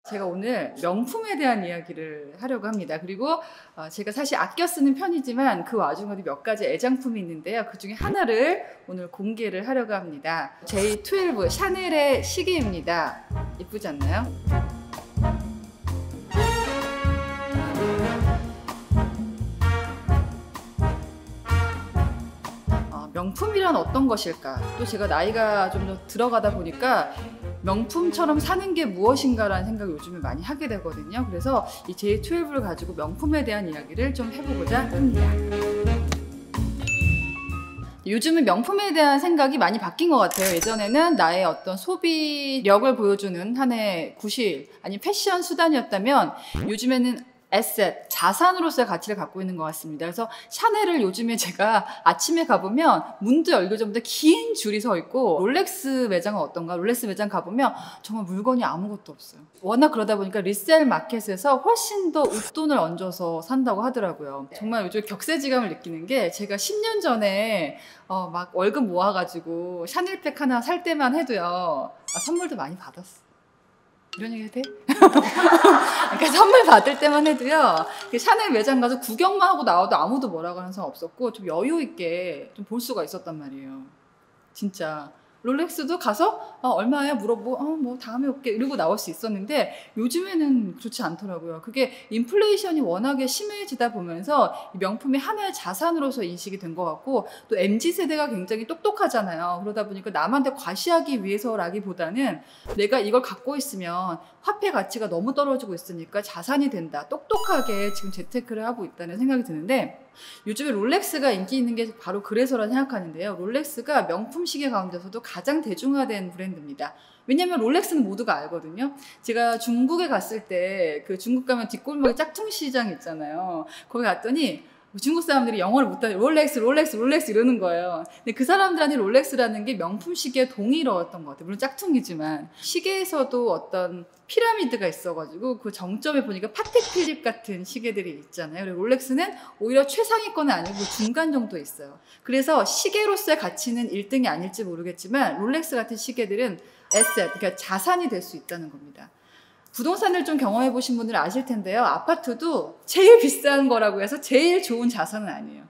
제가 오늘 명품에 대한 이야기를 하려고 합니다. 그리고 제가 사실 아껴 쓰는 편이지만 그 와중에도 몇 가지 애장품이 있는데요. 그 중에 하나를 오늘 공개를 하려고 합니다. J12 샤넬의 시계입니다. 예쁘지 않나요? 명품이란 어떤 것일까? 또 제가 나이가 좀 더 들어가다 보니까 명품처럼 사는 게 무엇인가라는 생각을 요즘에 많이 하게 되거든요. 그래서 이 J12를 가지고 명품에 대한 이야기를 좀 해보고자 합니다. 요즘은 명품에 대한 생각이 많이 바뀐 것 같아요. 예전에는 나의 어떤 소비력을 보여주는 하나의 구실, 아니 패션 수단이었다면 요즘에는 에셋, 자산으로서의 가치를 갖고 있는 것 같습니다. 그래서 샤넬을 요즘에 제가 아침에 가보면 문도 열기 전부터 긴 줄이 서 있고, 롤렉스 매장은 어떤가? 롤렉스 매장 가보면 정말 물건이 아무것도 없어요. 워낙 그러다 보니까 리셀 마켓에서 훨씬 더 웃돈을 얹어서 산다고 하더라고요. 정말 요즘 격세지감을 느끼는 게, 제가 10년 전에 막 월급 모아가지고 샤넬백 하나 살 때만 해도요, 선물도 많이 받았어. 이런 얘기 해도 돼? 그러니까 선물 받을 때만 해도요, 샤넬 매장 가서 구경만 하고 나와도 아무도 뭐라고 하는 사람 없었고, 좀 여유 있게 좀 볼 수가 있었단 말이에요. 진짜. 롤렉스도 가서 얼마야 물어보고 뭐 다음에 올게 이러고 나올 수 있었는데, 요즘에는 그렇지 않더라고요. 그게 인플레이션이 워낙에 심해지다 보면서 명품이 하나의 자산으로서 인식이 된 것 같고, 또 MZ세대가 굉장히 똑똑하잖아요. 그러다 보니까 남한테 과시하기 위해서라기보다는 내가 이걸 갖고 있으면 화폐 가치가 너무 떨어지고 있으니까 자산이 된다, 똑똑하게 지금 재테크를 하고 있다는 생각이 드는데, 요즘에 롤렉스가 인기 있는 게 바로 그래서라 생각하는데요. 롤렉스가 명품 시계 가운데서도 가장 대중화된 브랜드입니다. 왜냐면 롤렉스는 모두가 알거든요. 제가 중국에 갔을 때, 그 중국 가면 뒷골목에 짝퉁 시장 있잖아요. 거기 갔더니 중국 사람들이 영어를 못하는, 롤렉스 롤렉스 롤렉스 이러는 거예요. 근데 그 사람들한테 롤렉스라는 게 명품 시계에 동일했던 것 같아요. 물론 짝퉁이지만 시계에서도 어떤 피라미드가 있어가지고 그 정점에 보니까 파텍 필립 같은 시계들이 있잖아요. 그리고 롤렉스는 오히려 최상위권은 아니고 중간 정도에 있어요. 그래서 시계로서의 가치는 1등이 아닐지 모르겠지만 롤렉스 같은 시계들은 에셋, 그러니까 자산이 될 수 있다는 겁니다. 부동산을 좀 경험해 보신 분들은 아실 텐데요. 아파트도 제일 비싼 거라고 해서 제일 좋은 자산은 아니에요.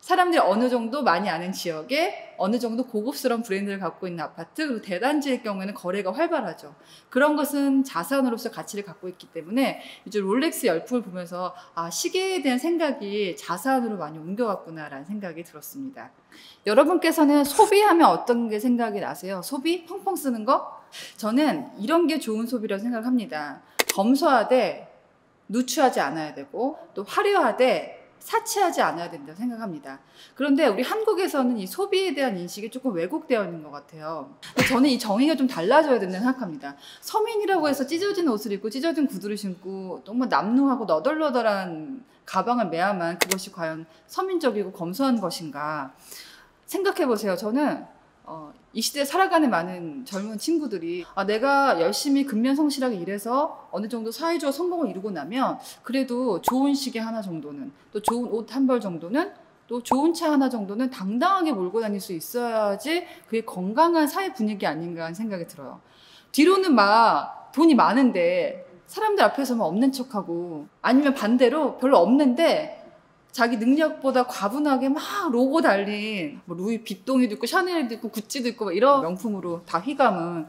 사람들이 어느 정도 많이 아는 지역에 어느 정도 고급스러운 브랜드를 갖고 있는 아파트, 그리고 대단지일 경우에는 거래가 활발하죠. 그런 것은 자산으로서 가치를 갖고 있기 때문에 이제 롤렉스 열풍을 보면서 시계에 대한 생각이 자산으로 많이 옮겨왔구나라는 생각이 들었습니다. 여러분께서는 소비하면 어떤 게 생각이 나세요? 소비? 펑펑 쓰는 거? 저는 이런 게 좋은 소비라고 생각합니다. 검소하되 누추하지 않아야 되고, 또 화려하되 사치하지 않아야 된다고 생각합니다. 그런데 우리 한국에서는 이 소비에 대한 인식이 조금 왜곡되어 있는 것 같아요. 저는 이 정의가 좀 달라져야 된다고 생각합니다. 서민이라고 해서 찢어진 옷을 입고 찢어진 구두를 신고 너무 남루하고 너덜너덜한 가방을 매야만 그것이 과연 서민적이고 검소한 것인가 생각해보세요. 저는 이 시대에 살아가는 많은 젊은 친구들이 내가 열심히 근면성실하게 일해서 어느 정도 사회적으로 성공을 이루고 나면 그래도 좋은 시계 하나 정도는, 또 좋은 옷 한 벌 정도는, 또 좋은 차 하나 정도는 당당하게 몰고 다닐 수 있어야지 그게 건강한 사회 분위기 아닌가 하는 생각이 들어요. 뒤로는 막 돈이 많은데 사람들 앞에서 막 없는 척하고, 아니면 반대로 별로 없는데 자기 능력보다 과분하게 막 로고 달린 루이 빗동이도 있고 샤넬도 있고 구찌도 있고 막 이런 명품으로 다 휘감은,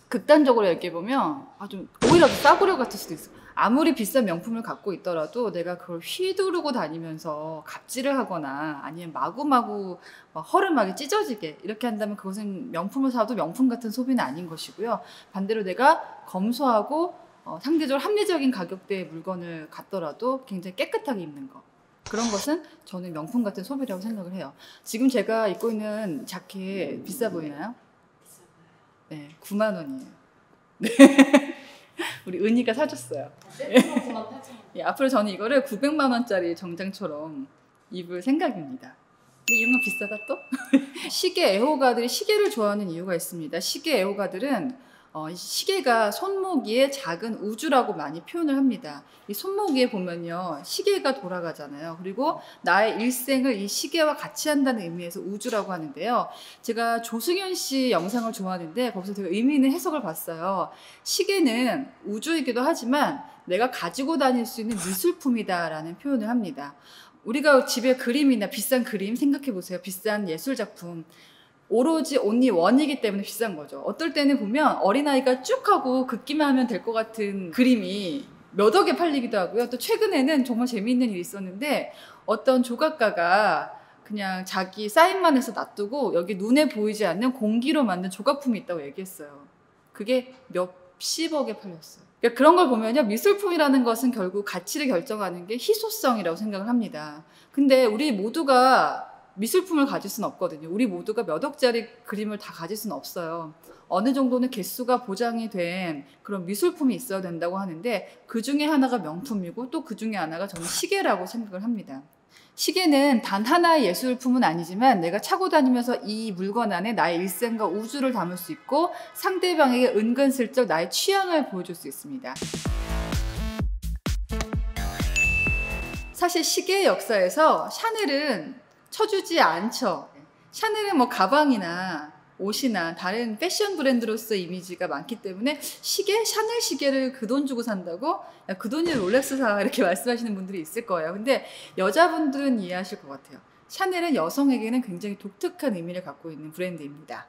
극단적으로 얘기해보면 좀 오히려 싸구려 같을 수도 있어. 아무리 비싼 명품을 갖고 있더라도 내가 그걸 휘두르고 다니면서 갑질을 하거나 아니면 마구마구 막 허름하게 찢어지게 이렇게 한다면 그것은 명품을 사도 명품 같은 소비는 아닌 것이고요. 반대로 내가 검소하고 상대적으로 합리적인 가격대의 물건을 갖더라도 굉장히 깨끗하게 입는 거, 그런 것은 저는 명품 같은 소비라고 생각을 해요. 지금 제가 입고 있는 자켓 비싸 보이나요? 네, 9만 원이에요. 네. 우리 은희가 사줬어요. 예, 앞으로 저는 이거를 900만 원짜리 정장처럼 입을 생각입니다. 근데 이런 거 비싸다 또? 시계 애호가들이 시계를 좋아하는 이유가 있습니다. 시계 애호가들은 시계가 손목위에 작은 우주라고 많이 표현을 합니다. 이 손목위에 보면요, 시계가 돌아가잖아요. 그리고 나의 일생을 이 시계와 같이 한다는 의미에서 우주라고 하는데요. 제가 조승연 씨 영상을 좋아하는데 거기서 제가 의미 있는 해석을 봤어요. 시계는 우주이기도 하지만 내가 가지고 다닐 수 있는 미술품이다라는 표현을 합니다. 우리가 집에 그림이나 비싼 그림 생각해 보세요. 비싼 예술 작품. 오로지 only one이기 때문에 비싼 거죠. 어떨 때는 보면 어린아이가 쭉 하고 긋기만 하면 될 것 같은 그림이 몇 억에 팔리기도 하고요. 또 최근에는 정말 재미있는 일이 있었는데 어떤 조각가가 그냥 자기 사인만 해서 놔두고 여기 눈에 보이지 않는 공기로 만든 조각품이 있다고 얘기했어요. 그게 몇십억에 팔렸어요. 그러니까 그런 걸 보면요, 미술품이라는 것은 결국 가치를 결정하는 게 희소성이라고 생각을 합니다. 근데 우리 모두가 미술품을 가질 수는 없거든요. 우리 모두가 몇 억짜리 그림을 다 가질 수는 없어요. 어느 정도는 개수가 보장이 된 그런 미술품이 있어야 된다고 하는데 그 중에 하나가 명품이고 또 그 중에 하나가 저는 시계라고 생각을 합니다. 시계는 단 하나의 예술품은 아니지만 내가 차고 다니면서 이 물건 안에 나의 일생과 우주를 담을 수 있고 상대방에게 은근슬쩍 나의 취향을 보여줄 수 있습니다. 사실 시계의 역사에서 샤넬은 쳐주지 않죠. 샤넬은 뭐 가방이나 옷이나 다른 패션 브랜드로서 이미지가 많기 때문에 시계? 샤넬 시계를 그 돈 주고 산다고? 야, 그 돈이 롤렉스 사 이렇게 말씀하시는 분들이 있을 거예요. 근데 여자분들은 이해하실 것 같아요. 샤넬은 여성에게는 굉장히 독특한 의미를 갖고 있는 브랜드입니다.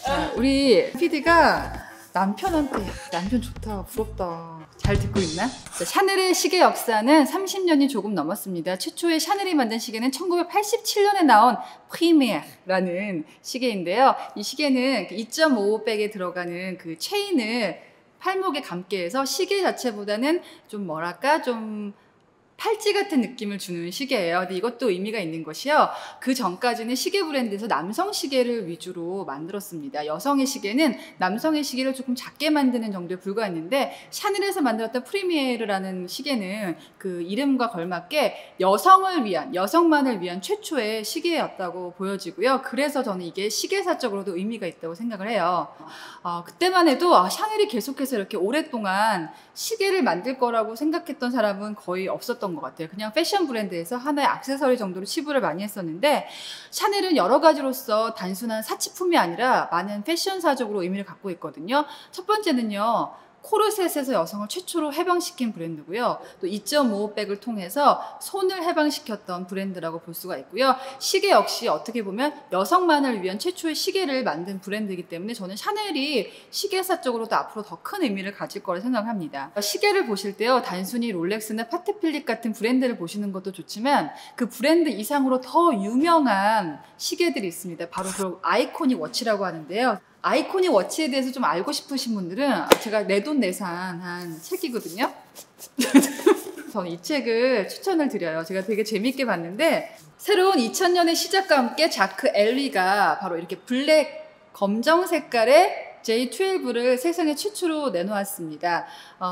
자, 우리 PD가 남편한테 남편 좋다, 부럽다. 잘 듣고 있나? 자, 샤넬의 시계 역사는 30년이 조금 넘었습니다. 최초의 샤넬이 만든 시계는 1987년에 나온 프리미에라는 시계인데요. 이 시계는 2.55백에 들어가는 그 체인을 팔목에 감게 해서 시계 자체보다는 좀 뭐랄까 좀 팔찌 같은 느낌을 주는 시계예요. 근데 이것도 의미가 있는 것이요. 그 전까지는 시계 브랜드에서 남성 시계를 위주로 만들었습니다. 여성의 시계는 남성의 시계를 조금 작게 만드는 정도에 불과했는데 샤넬에서 만들었던 프리미에르라는 시계는 그 이름과 걸맞게 여성을 위한, 여성만을 위한 최초의 시계였다고 보여지고요. 그래서 저는 이게 시계사적으로도 의미가 있다고 생각을 해요. 그때만 해도 샤넬이 계속해서 이렇게 오랫동안 시계를 만들 거라고 생각했던 사람은 거의 없었던 것 같아요. 그냥 패션 브랜드에서 하나의 액세서리 정도로 치부를 많이 했었는데 샤넬은 여러 가지로서 단순한 사치품이 아니라 많은 패션사적으로 의미를 갖고 있거든요. 첫 번째는요, 코르셋에서 여성을 최초로 해방시킨 브랜드고요. 또 2.55백을 통해서 손을 해방시켰던 브랜드라고 볼 수가 있고요. 시계 역시 어떻게 보면 여성만을 위한 최초의 시계를 만든 브랜드이기 때문에 저는 샤넬이 시계사적으로도 앞으로 더 큰 의미를 가질 거라 생각합니다. 시계를 보실 때요, 단순히 롤렉스나 파테필립 같은 브랜드를 보시는 것도 좋지만 그 브랜드 이상으로 더 유명한 시계들이 있습니다. 바로 그 아이코닉 워치라고 하는데요. 아이코닉 워치에 대해서 좀 알고 싶으신 분들은 제가 내돈내산한 책이거든요. 저는 이 책을 추천을 드려요. 제가 되게 재밌게 봤는데 새로운 2000년의 시작과 함께 자크 엘리가 바로 이렇게 블랙 검정 색깔의 J12를 세상에 최초로 내놓았습니다.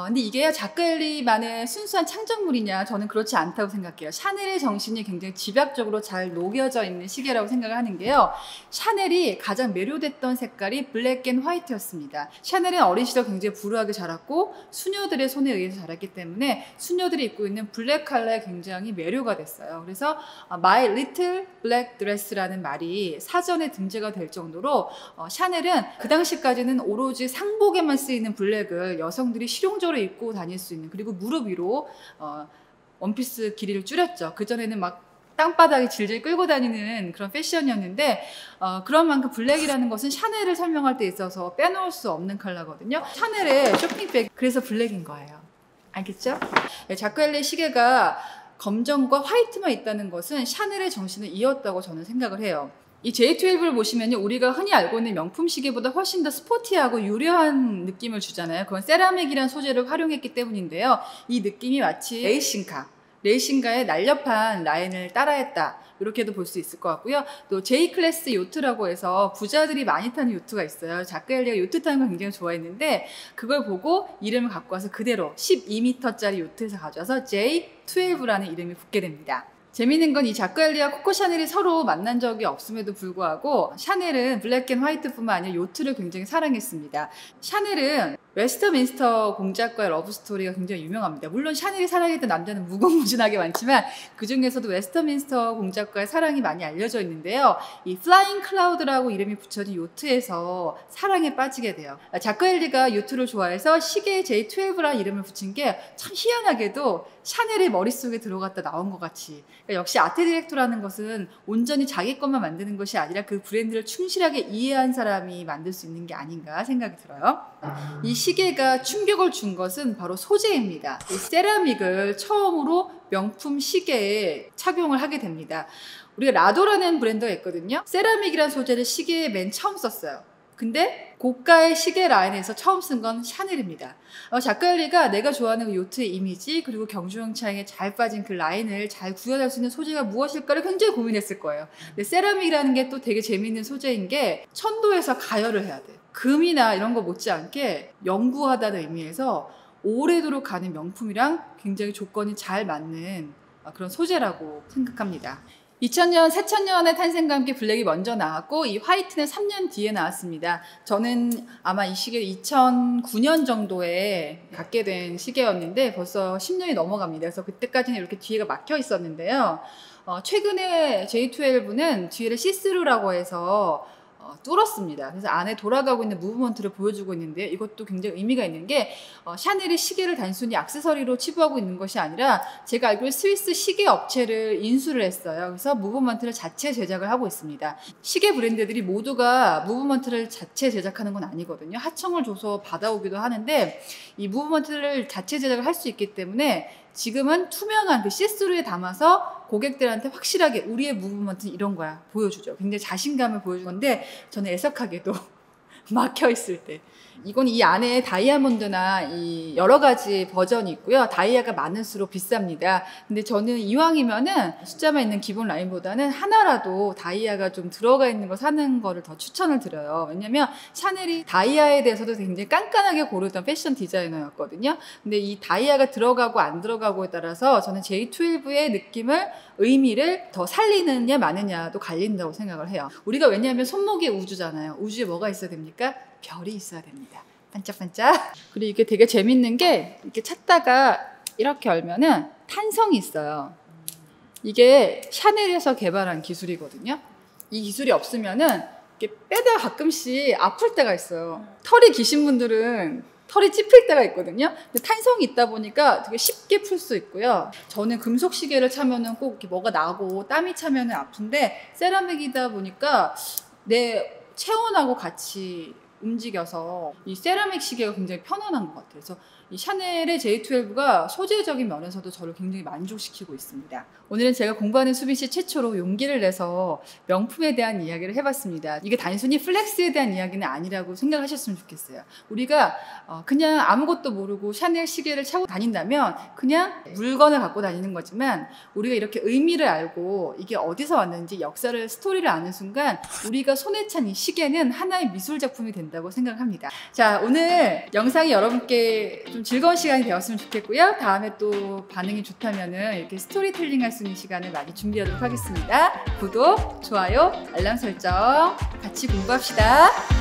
근데 이게 자크 엘리만의 순수한 창작물이냐? 저는 그렇지 않다고 생각해요. 샤넬의 정신이 굉장히 집약적으로 잘 녹여져 있는 시계라고 생각을 하는 게요. 샤넬이 가장 매료됐던 색깔이 블랙 앤 화이트였습니다. 샤넬은 어린 시절 굉장히 불우하게 자랐고 수녀들의 손에 의해서 자랐기 때문에 수녀들이 입고 있는 블랙 컬러에 굉장히 매료가 됐어요. 그래서 My Little Black Dress라는 말이 사전에 등재가 될 정도로 샤넬은 그 당시까지 는 오로지 상복에만 쓰이는 블랙을 여성들이 실용적으로 입고 다닐 수 있는, 그리고 무릎 위로 원피스 길이를 줄였죠. 그전에는 막 땅바닥에 질질 끌고 다니는 그런 패션이었는데 그런 만큼 블랙이라는 것은 샤넬을 설명할 때 있어서 빼놓을 수 없는 컬러거든요. 샤넬의 쇼핑백, 그래서 블랙인 거예요. 알겠죠? 자크 엘리 시계가 검정과 화이트만 있다는 것은 샤넬의 정신을 이었다고 저는 생각을 해요. 이 J12를 보시면요, 우리가 흔히 알고 있는 명품 시계보다 훨씬 더 스포티하고 유려한 느낌을 주잖아요. 그건 세라믹이라는 소재를 활용했기 때문인데요. 이 느낌이 마치 레이싱가의 날렵한 라인을 따라했다, 이렇게도 볼 수 있을 것 같고요. 또 J클래스 요트라고 해서 부자들이 많이 타는 요트가 있어요. 자크 엘리가 요트 타는 걸 굉장히 좋아했는데 그걸 보고 이름을 갖고 와서 그대로 12m짜리 요트에서 가져와서 J12라는 이름이 붙게 됩니다. 재미있는 건 이 자크엘리와 코코 샤넬이 서로 만난 적이 없음에도 불구하고 샤넬은 블랙 앤 화이트뿐만 아니라 요트를 굉장히 사랑했습니다. 샤넬은 웨스트민스터 공작과의 러브스토리가 굉장히 유명합니다. 물론 샤넬이 사랑했던 남자는 무궁무진하게 많지만 그 중에서도 웨스트민스터 공작과의 사랑이 많이 알려져 있는데요. 이 플라잉 클라우드라고 이름이 붙여진 요트에서 사랑에 빠지게 돼요. 자크엘리가 요트를 좋아해서 시계에 J12라는 이름을 붙인 게 참 희한하게도 샤넬의 머릿속에 들어갔다 나온 것 같이. 그러니까 역시 아트 디렉터라는 것은 온전히 자기 것만 만드는 것이 아니라 그 브랜드를 충실하게 이해한 사람이 만들 수 있는 게 아닌가 생각이 들어요. 이 시계가 충격을 준 것은 바로 소재입니다. 이 세라믹을 처음으로 명품 시계에 착용을 하게 됩니다. 우리가 라도라는 브랜드가 있거든요. 세라믹이라는 소재를 시계에 맨 처음 썼어요. 근데 고가의 시계 라인에서 처음 쓴 건 샤넬입니다. 자크엘리가 내가 좋아하는 그 요트의 이미지 그리고 경주용 차량에 잘 빠진 그 라인을 잘 구현할 수 있는 소재가 무엇일까를 굉장히 고민했을 거예요. 근데 세라믹이라는 게 또 되게 재미있는 소재인 게 천도에서 가열을 해야 돼. 금이나 이런 거 못지않게 영구하다는 의미에서 오래도록 가는 명품이랑 굉장히 조건이 잘 맞는 그런 소재라고 생각합니다. 2000년, 새천년의 탄생과 함께 블랙이 먼저 나왔고 이 화이트는 3년 뒤에 나왔습니다. 저는 아마 이 시계를 2009년 정도에 갖게 된 시계였는데 벌써 10년이 넘어갑니다. 그래서 그때까지는 이렇게 뒤에가 막혀 있었는데요. 최근에 J12는 뒤에를 시스루라고 해서 뚫었습니다. 그래서 안에 돌아가고 있는 무브먼트를 보여주고 있는데 이것도 굉장히 의미가 있는 게 샤넬이 시계를 단순히 액세서리로 치부하고 있는 것이 아니라 제가 알기로 스위스 시계 업체를 인수를 했어요. 그래서 무브먼트를 자체 제작을 하고 있습니다. 시계 브랜드들이 모두가 무브먼트를 자체 제작하는 건 아니거든요. 하청을 줘서 받아오기도 하는데 이 무브먼트를 자체 제작을 할 수 있기 때문에 지금은 투명한 그 시스루에 담아서 고객들한테 확실하게 우리의 무브먼트는 이런 거야 보여주죠. 굉장히 자신감을 보여주는 건데 저는 애석하게도 막혀 있을 때 이건 이 안에 다이아몬드나 이 여러 가지 버전이 있고요. 다이아가 많을수록 비쌉니다. 근데 저는 이왕이면은 숫자만 있는 기본 라인보다는 하나라도 다이아가 좀 들어가 있는 거 사는 거를 더 추천을 드려요. 왜냐면 샤넬이 다이아에 대해서도 굉장히 깐깐하게 고르던 패션 디자이너였거든요. 근데 이 다이아가 들어가고 안 들어가고에 따라서 저는 J12의 느낌을 의미를 더 살리느냐 마느냐도 갈린다고 생각을 해요. 우리가 왜냐하면 손목이 우주잖아요. 우주에 뭐가 있어야 됩니까? 별이 있어야 됩니다. 반짝반짝. 그리고 이게 되게 재밌는 게 이렇게 찾다가 이렇게 열면은 탄성이 있어요. 이게 샤넬에서 개발한 기술이거든요. 이 기술이 없으면은 이렇게 빼다가 가끔씩 아플 때가 있어요. 털이 기신 분들은 털이 찝힐 때가 있거든요. 근데 탄성이 있다 보니까 되게 쉽게 풀 수 있고요. 저는 금속 시계를 차면은 꼭 이렇게 뭐가 나고 땀이 차면은 아픈데 세라믹이다 보니까 내 체온하고 같이 움직여서 이 세라믹 시계가 굉장히 편안한 것 같아요. 그래서 이 샤넬의 J12가 소재적인 면에서도 저를 굉장히 만족시키고 있습니다. 오늘은 제가 공부하는 수빈 씨 최초로 용기를 내서 명품에 대한 이야기를 해봤습니다. 이게 단순히 플렉스에 대한 이야기는 아니라고 생각하셨으면 좋겠어요. 우리가 그냥 아무것도 모르고 샤넬 시계를 차고 다닌다면 그냥 물건을 갖고 다니는 거지만 우리가 이렇게 의미를 알고 이게 어디서 왔는지 역사를 스토리를 아는 순간 우리가 손에 찬 이 시계는 하나의 미술 작품이 된다고 생각합니다. 자, 오늘 영상이 여러분께 좀 즐거운 시간이 되었으면 좋겠고요. 다음에 또 반응이 좋다면은 이렇게 스토리텔링 할 수 있는 시간을 많이 준비하도록 하겠습니다. 구독, 좋아요, 알람 설정 같이 공부합시다.